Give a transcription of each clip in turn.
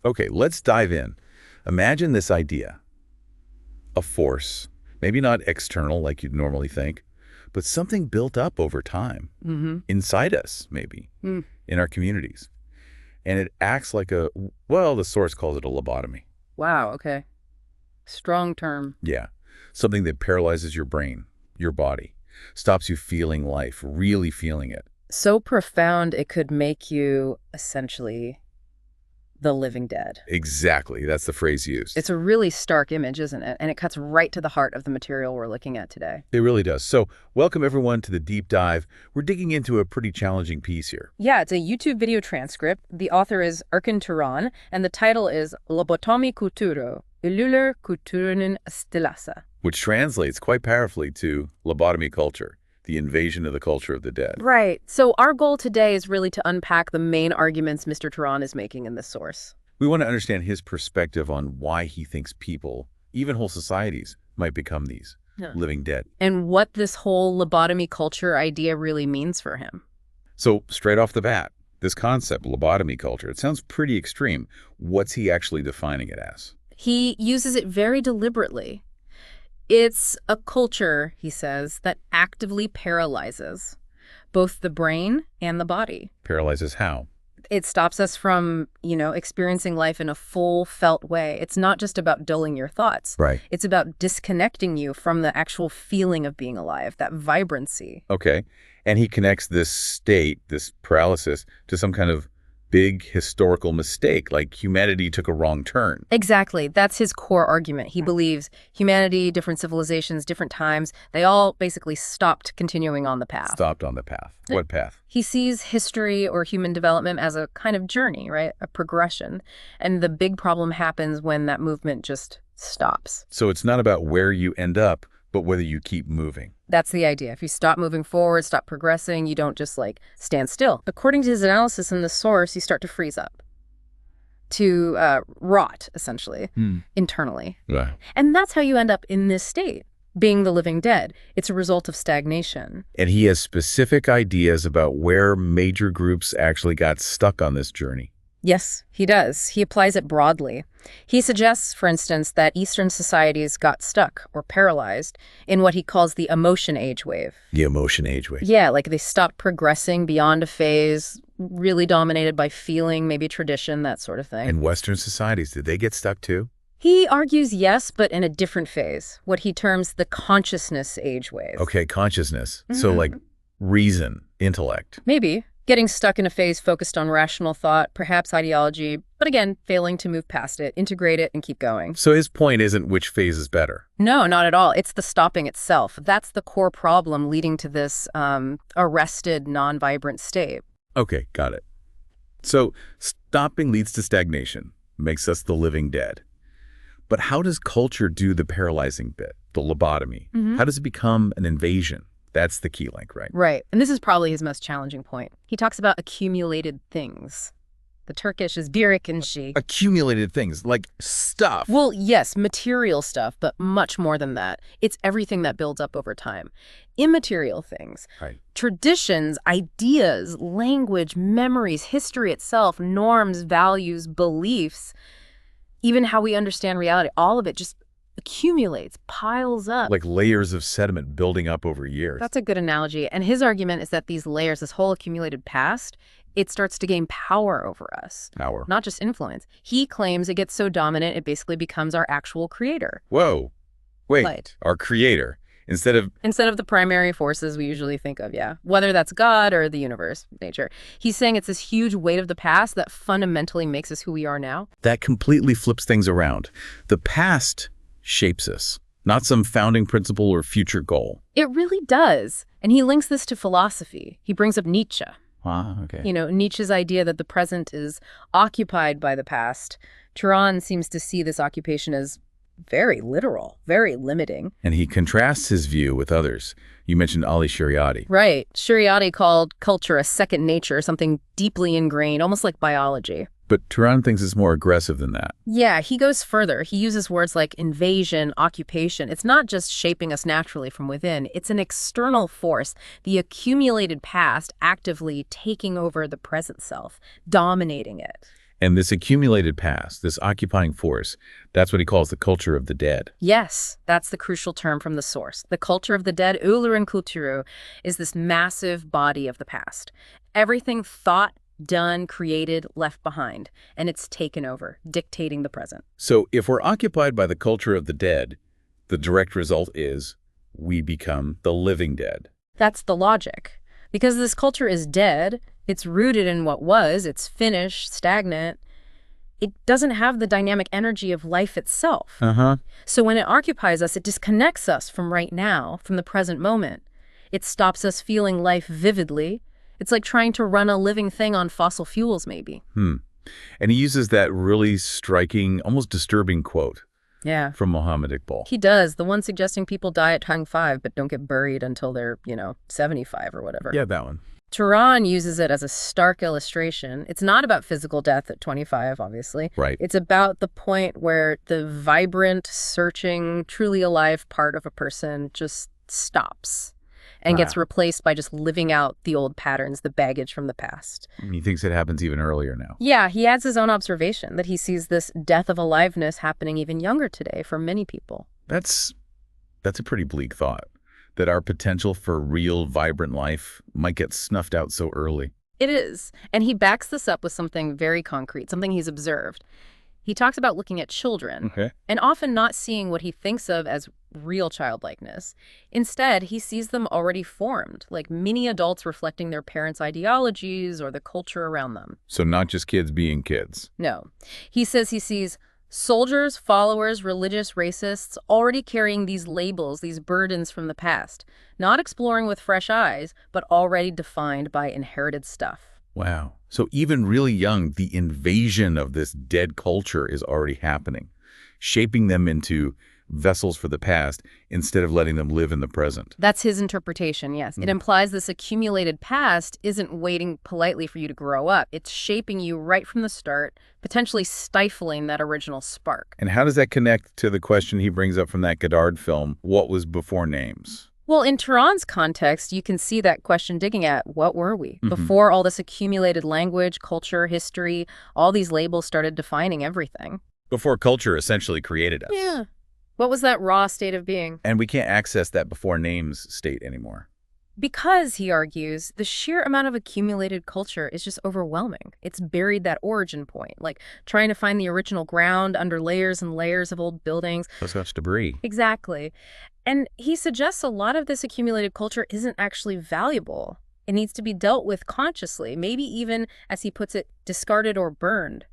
Okay, let's dive in. Imagine this idea. A force, maybe not external like you'd normally think, but something built up over time, inside us, maybe, Mm. in our communities. And it acts like well, the source calls it a lobotomy. Wow, okay. Strong term. Yeah, something that paralyzes your brain, your body, stops you feeling life, really feeling it. So profound it could make you essentially the living dead. Exactly, that's the phrase used. It's a really stark image, isn't it? And it cuts right to the heart of the material we're looking at today. It really does. So welcome everyone to the deep dive. We're digging into a pretty challenging piece here. Yeah, it's a YouTube video transcript. The author is akin, and the title is Lobotomy kulturo, illüler kulturen stilasa. Which translates quite powerfully to lobotomy culture, the invasion of the culture of the dead. Right. So our goal today is really to unpack the main arguments Mr. Turan is making in this source. We want to understand his perspective on why he thinks people, even whole societies, might become these living dead. And what this whole lobotomy culture idea really means for him. So straight off the bat, this concept, lobotomy culture, it sounds pretty extreme. What's he actually defining it as? He uses it very deliberately. It's a culture, he says, that actively paralyzes both the brain and the body. Paralyzes how? It stops us from, experiencing life in a full felt way. It's not just about dulling your thoughts. Right. It's about disconnecting you from the actual feeling of being alive, that vibrancy. Okay. And he connects this state, this paralysis, to some kind of big historical mistake, like humanity took a wrong turn. Exactly. That's his core argument. He believes humanity, different civilizations, different times, they all basically stopped continuing on the path. Stopped on the path. What path? He sees history or human development as a kind of journey, right? A progression. And the big problem happens when that movement just stops. So it's not about where you end up, but whether you keep moving. That's the idea. If you stop moving forward, stop progressing, you don't just stand still. According to his analysis in the source, you start to freeze up, to rot, essentially, internally. Right. And that's how you end up in this state, being the living dead. It's a result of stagnation. And he has specific ideas about where major groups actually got stuck on this journey. Yes, he does. He applies it broadly. He suggests, for instance, that Eastern societies got stuck or paralyzed in what he calls the emotion age wave. The emotion age wave. Yeah, like they stopped progressing beyond a phase, really dominated by feeling, maybe tradition, that sort of thing. And Western societies, did they get stuck too? He argues yes, but in a different phase, what he terms the consciousness age wave. Okay, consciousness. So like reason, intellect. Maybe. Getting stuck in a phase focused on rational thought, perhaps ideology, but again, failing to move past it, integrate it, and keep going. So his point isn't which phase is better. No, not at all. It's the stopping itself. That's the core problem leading to this arrested, non-vibrant state. Okay, got it. So stopping leads to stagnation, makes us the living dead. But how does culture do the paralyzing bit, the lobotomy? How does it become an invasion? That's the key link, right? Right. And this is probably his most challenging point. He talks about accumulated things. The Turkish is birikінші. Accumulated things, like stuff. Well, yes, material stuff, but much more than that. It's everything that builds up over time. Immaterial things. Right. Traditions, ideas, language, memories, history itself, norms, values, beliefs, even how we understand reality, all of it just accumulates, piles up. Like layers of sediment building up over years. That's a good analogy. And his argument is that these layers, this whole accumulated past, it starts to gain power over us. Power. Not just influence. He claims it gets so dominant, it basically becomes our actual creator. Whoa. Wait, Right. Our creator. Instead of the primary forces we usually think of, yeah. Whether that's God or the universe, nature. He's saying it's this huge weight of the past that fundamentally makes us who we are now. that completely flips things around. The past shapes us, not some founding principle or future goal. It really does. And he links this to philosophy. He brings up Nietzsche. Ah, okay. Nietzsche's idea that the present is occupied by the past. Turan seems to see this occupation as very literal, very limiting. And he contrasts his view with others. You mentioned Ali Shariati. Right. Shariati called culture a second nature, something deeply ingrained, almost like biology. But Turan thinks it's more aggressive than that. Yeah, he goes further. He uses words like invasion, occupation. It's not just shaping us naturally from within. It's an external force, the accumulated past actively taking over the present self, dominating it. And this accumulated past, this occupying force, that's what he calls the culture of the dead. Yes, that's the crucial term from the source. The culture of the dead, Kulturu, is this massive body of the past. Everything thought, done, created, left behind, and it's taken over, dictating the present. So if we're occupied by the culture of the dead, the direct result is we become the living dead. That's the logic. Because this culture is dead, it's rooted in what was, it's finished, stagnant. It doesn't have the dynamic energy of life itself. So when it occupies us, it disconnects us from right now, from the present moment. It stops us feeling life vividly. It's like trying to run a living thing on fossil fuels, maybe. And he uses that really striking, almost disturbing quote from Muhammad Iqbal. He does, the one suggesting people die at 5 but don't get buried until they're, 75 or whatever. Yeah, that one. Turan uses it as a stark illustration. It's not about physical death at 25, obviously. Right. It's about the point where the vibrant, searching, truly alive part of a person just stops and gets replaced by just living out the old patterns, the baggage from the past. He thinks it happens even earlier now. Yeah, he adds his own observation that he sees this death of aliveness happening even younger today for many people. That's a pretty bleak thought, that our potential for real, vibrant life might get snuffed out so early. It is. And he backs this up with something very concrete, something he's observed. He talks about looking at children and often not seeing what he thinks of as real childlikeness. Instead, he sees them already formed, like mini adults reflecting their parents' ideologies or the culture around them. So not just kids being kids. No. He says he sees soldiers, followers, religious racists already carrying these labels, these burdens from the past, not exploring with fresh eyes, but already defined by inherited stuff. Wow. So even really young, the invasion of this dead culture is already happening, shaping them into vessels for the past instead of letting them live in the present. That's his interpretation, yes. It implies this accumulated past isn't waiting politely for you to grow up. It's shaping you right from the start, potentially stifling that original spark. And how does that connect to the question he brings up from that Godard film, what was before names? Well, in Turan's context, you can see that question digging at what were we? Before all this accumulated language, culture, history, all these labels started defining everything. Before culture essentially created us. Yeah. What was that raw state of being? And we can't access that before names state anymore. Because, he argues, the sheer amount of accumulated culture is just overwhelming. It's buried that origin point, like trying to find the original ground under layers and layers of old buildings. So much debris. Exactly. And he suggests a lot of this accumulated culture isn't actually valuable. It needs to be dealt with consciously, maybe even, as he puts it, discarded or burned,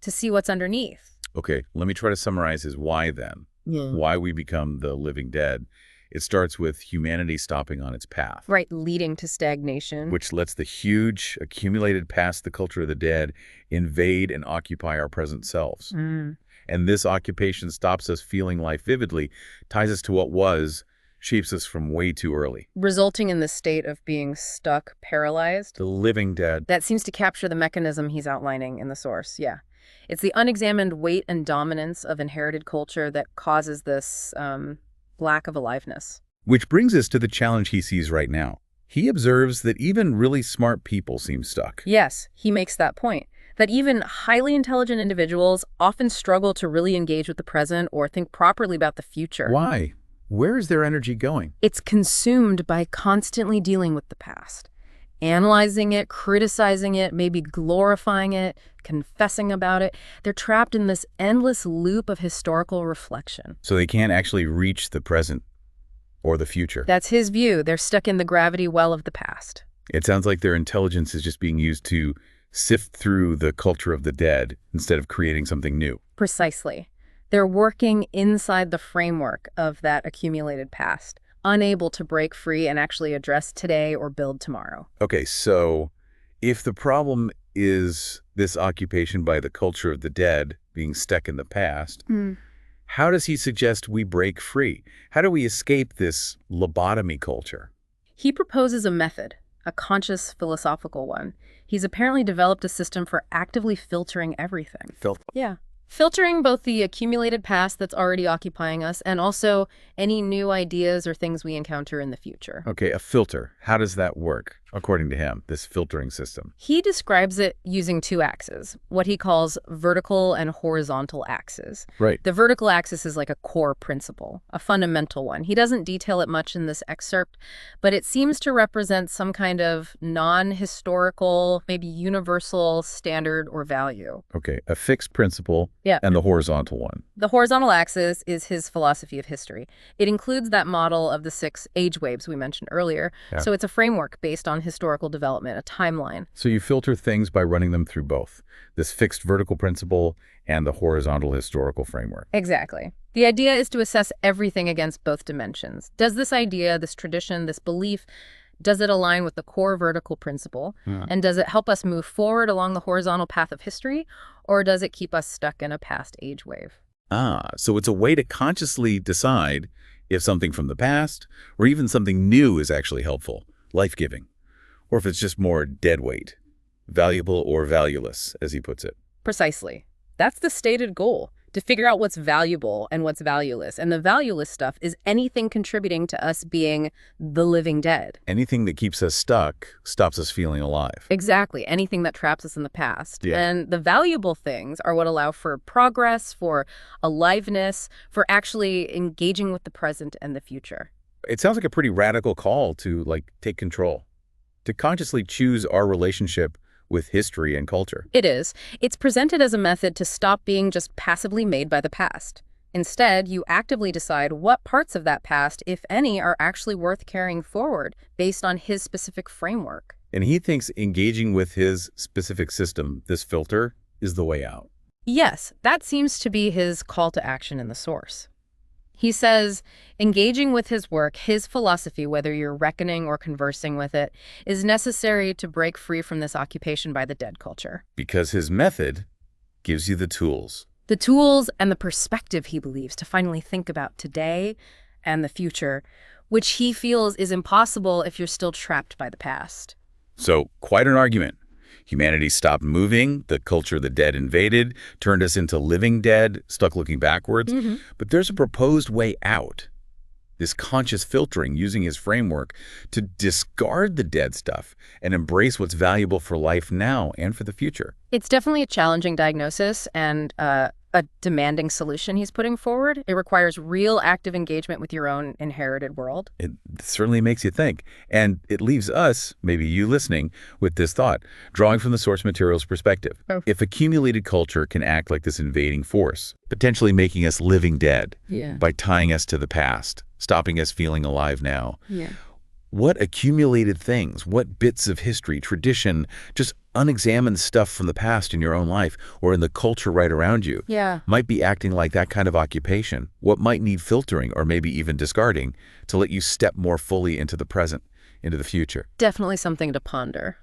to see what's underneath. Okay, let me try to summarize his why then. Why we become the living dead. It starts with humanity stopping on its path. Right, leading to stagnation. Which lets the huge, accumulated past the culture of the dead invade and occupy our present selves. And this occupation stops us feeling life vividly, ties us to what was, shapes us from way too early. Resulting in the state of being stuck, paralyzed. The living dead. That seems to capture the mechanism he's outlining in the source, yeah. It's the unexamined weight and dominance of inherited culture that causes this lack of aliveness. Which brings us to the challenge he sees right now. He observes that even really smart people seem stuck. Yes, he makes that point. That even highly intelligent individuals often struggle to really engage with the present or think properly about the future. Why? Where is their energy going? It's consumed by constantly dealing with the past. Analyzing it, criticizing it, maybe glorifying it, confessing about it. They're trapped in this endless loop of historical reflection. So they can't actually reach the present or the future. That's his view. They're stuck in the gravity well of the past. It sounds like their intelligence is just being used to sift through the culture of the dead instead of creating something new. Precisely. They're working inside the framework of that accumulated past, unable to break free and actually address today or build tomorrow. Okay, so if the problem is this occupation by the culture of the dead being stuck in the past, how does he suggest we break free? How do we escape this lobotomy culture? He proposes a method, a conscious philosophical one. He's apparently developed a system for actively filtering everything. Yeah. Filtering both the accumulated past that's already occupying us and also any new ideas or things we encounter in the future. Okay, a filter. How does that work? according to him, this filtering system? He describes it using two axes, what he calls vertical and horizontal axes. Right. The vertical axis is like a core principle, a fundamental one. He doesn't detail it much in this excerpt, but it seems to represent some kind of non-historical, maybe universal standard or value. Okay, a fixed principle Yeah. and the horizontal one. The horizontal axis is his philosophy of history. It includes that model of the 6 age waves we mentioned earlier. Yeah. So it's a framework based on historical development, a timeline. So you filter things by running them through both, this fixed vertical principle and the horizontal historical framework. Exactly. The idea is to assess everything against both dimensions. Does this idea, this tradition, this belief, does it align with the core vertical principle? Yeah. And does it help us move forward along the horizontal path of history? Or does it keep us stuck in a past age wave? So it's a way to consciously decide if something from the past or even something new is actually helpful, life-giving, or if it's just more dead weight, valuable or valueless, as he puts it. Precisely. That's the stated goal, to figure out what's valuable and what's valueless. And the valueless stuff is anything contributing to us being the living dead. Anything that keeps us stuck stops us feeling alive. Exactly. Anything that traps us in the past. Yeah. And the valuable things are what allow for progress, for aliveness, for actually engaging with the present and the future. It sounds like a pretty radical call to, take control, to consciously choose our relationship with history and culture. It is. It's presented as a method to stop being just passively made by the past. Instead, you actively decide what parts of that past, if any, are actually worth carrying forward based on his specific framework. And he thinks engaging with his specific system, this filter, is the way out. Yes, that seems to be his call to action in the source. He says, engaging with his work, his philosophy, whether you're reckoning or conversing with it, is necessary to break free from this occupation by the dead culture. Because his method gives you the tools. The tools and the perspective, he believes, to finally think about today and the future, which he feels is impossible if you're still trapped by the past. So, quite an argument. Humanity stopped moving, the culture the dead invaded, turned us into living dead, stuck looking backwards. But there's a proposed way out. This conscious filtering using his framework to discard the dead stuff and embrace what's valuable for life now and for the future. It's definitely a challenging diagnosis and a demanding solution he's putting forward. It requires real active engagement with your own inherited world. It certainly makes you think. And it leaves us, maybe you listening, with this thought, drawing from the source material's perspective. Oh. If accumulated culture can act like this invading force, potentially making us living dead by tying us to the past, stopping us feeling alive now, what accumulated things, what bits of history, tradition, just unexamined stuff from the past in your own life or in the culture right around you might be acting like that kind of occupation? What might need filtering or maybe even discarding to let you step more fully into the present, into the future? Definitely something to ponder.